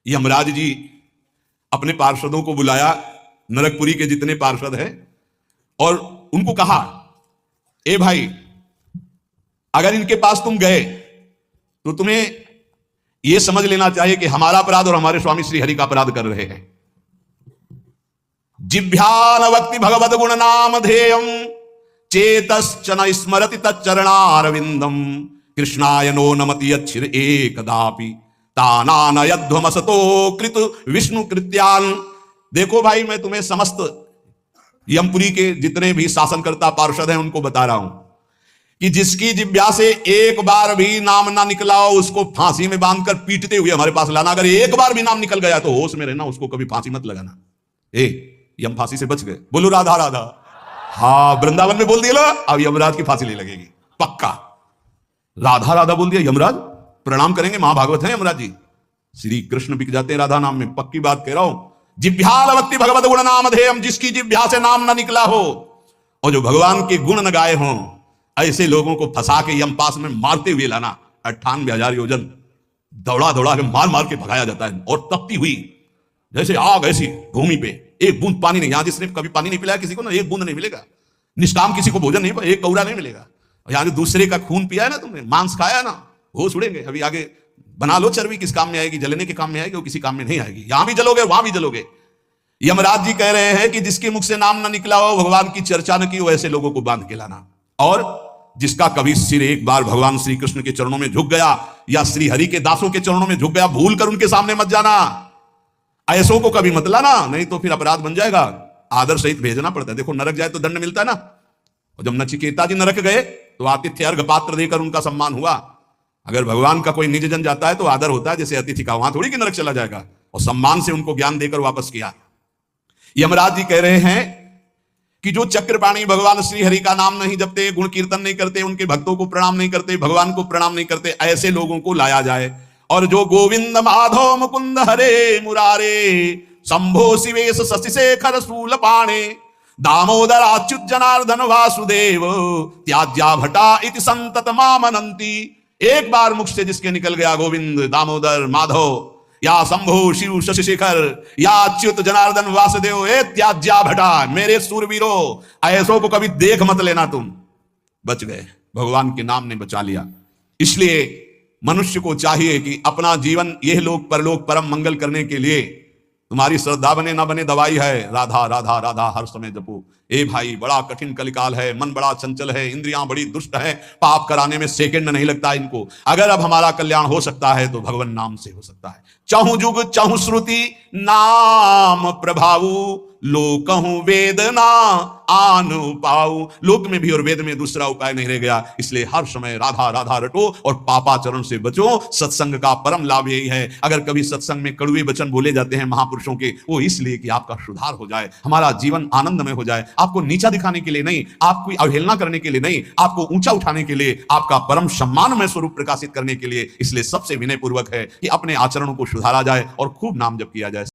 यमराज जी अपने पार्षदों को बुलाया, नरकपुरी के जितने पार्षद हैं, और उनको कहा, ए भाई, अगर इनके पास तुम गए तो तुम्हें यह समझ लेना चाहिए कि हमारा अपराध और हमारे स्वामी श्री हरि का अपराध कर रहे हैं। जिभ्यान भक्ति भगवद गुण नाम धेयम चेतश्चन स्मरति तच्चरणारविंदम कृष्णाय नो नमति अच्छिर एकदापि तानानयध्वमसतो कृत विष्णु कृत्यान। देखो भाई, मैं तुम्हें समस्त यमपुरी के जितने भी शासनकर्ता पार्षद हैं उनको बता रहा हूं कि जिसकी जिह्वा से एक बार भी नाम ना निकला हो उसको फांसी में बांधकर पीटते हुए हमारे पास लाना। अगर एक बार भी नाम निकल गया तो होश में रहना, उसको कभी फांसी मत लगाना। यम फांसी से बच गए, बोलो राधा राधा। हाँ, वृंदावन में बोल दिया, अब यमराज की फांसी ले लगेगी पक्का। राधा राधा बोल दिया, यमराज प्रणाम करेंगे, महाभागवत है यमराज जी। श्री कृष्ण बिक जाते हैं राधा नाम में, पक्की बात कह रहा हूं। जिभ्याल भक्ति भगवत गुण नाम धेयम, जिसकी जिह्वा से नाम ना निकला हो और जो भगवान के गुण न गाए हों, ऐसे लोगों को फंसा के यम पास में मारते हुए लाना। 98,000 योजन दौड़ा दौड़ा के मार मार के भगाया जाता है, और तपती हुई जैसे आग ऐसी भूमि पे, एक बूंद पानी नहीं। यहां जिसने कभी पानी नहीं पिलाया किसी को ना, एक बूंद नहीं मिलेगा। निष्काम किसी को भोजन नहीं, एक कौड़ा नहीं मिलेगा। यहां दूसरे का खून पिया है ना तुमने, मांस खाया ना, होश उड़ेंगे। अभी आगे बना लो चर्बी, किस काम में आएगी? जलने के काम में आएगी, वो किसी काम में नहीं आएगी। यहां भी जलोगे, वहां भी जलोगे। यमराज जी कह रहे हैं कि जिसके मुख से नाम ना निकला हो, भगवान की चर्चा न की हो, ऐसे लोगों को बांध के लाना। और जिसका कभी सिर एक बार भगवान श्री कृष्ण के चरणों में झुक गया या श्री हरि के दासों के चरणों में झुक गया, भूल कर उनके सामने मत जाना। ऐसों को कभी मत लाना, नहीं तो फिर अपराध बन जाएगा। आदर सहित भेजना पड़ता है। देखो, नरक जाए तो दंड मिलता है ना। और जब नचिकेता जी नरक गए तो आतिथ्य अर्घ पात्र देकर उनका सम्मान हुआ। अगर भगवान का कोई निज जन जाता है तो आदर होता है जैसे अतिथि का, वहां थोड़ी कि नरक चला जाएगा। और सम्मान से उनको ज्ञान देकर वापस किया। यमराज जी कह रहे हैं कि जो चक्रपाणी भगवान श्री हरि का नाम नहीं जपते, गुण कीर्तन नहीं करते, उनके भक्तों को प्रणाम नहीं करते, भगवान को प्रणाम नहीं करते, ऐसे लोगों को लाया जाए। और जो गोविंद माधव मुकुंद हरे मुरारे शंभो शिवेश शशिशेखर शूलपाणे दामोदर अच्युत जनार्दन वासुदेव त्याज्या भटा इति संतत मामनंती। एक बार मुख से जिसके निकल गया गोविंद, दामोदर, माधव या शंभो शिव शशिशेखर या अच्युत जनार्दन वासुदेव, ए त्याज्या भटा, मेरे सूरवीरों, ऐसों को कभी देख मत लेना। तुम बच गए, भगवान के नाम ने बचा लिया। इसलिए मनुष्य को चाहिए कि अपना जीवन यह लोक परलोक परम मंगल करने के लिए तुम्हारी श्रद्धा बने ना बने दवाई है, राधा राधा राधा हर समय जपो। ए भाई, बड़ा कठिन कलिकाल है, मन बड़ा चंचल है, इंद्रियां बड़ी दुष्ट है, पाप कराने में सेकंड नहीं लगता इनको। अगर अब हमारा कल्याण हो सकता है तो भगवान नाम से हो सकता है। चाहूं जुग चाहूं श्रुति नाम प्रभाऊ, लोकहूं वेद ना आन पाऊ। लोक में भी और वेद में दूसरा उपाय नहीं रह गया। इसलिए हर समय राधा राधा रटो और पापाचरण से बचो। सत्संग का परम लाभ यही है। अगर कभी सत्संग में कड़वे वचन बोले जाते हैं महापुरुषों के, वो इसलिए कि आपका सुधार हो जाए, हमारा जीवन आनंदमय हो जाए। आपको नीचा दिखाने के लिए नहीं, आपको अवहेलना करने के लिए नहीं, आपको ऊंचा उठाने के लिए, आपका परम सम्मानमय स्वरूप प्रकाशित करने के लिए। इसलिए सबसे विनय पूर्वक है कि अपने आचरणों को सुधारा जाए और खूब नाम जप किया जाए।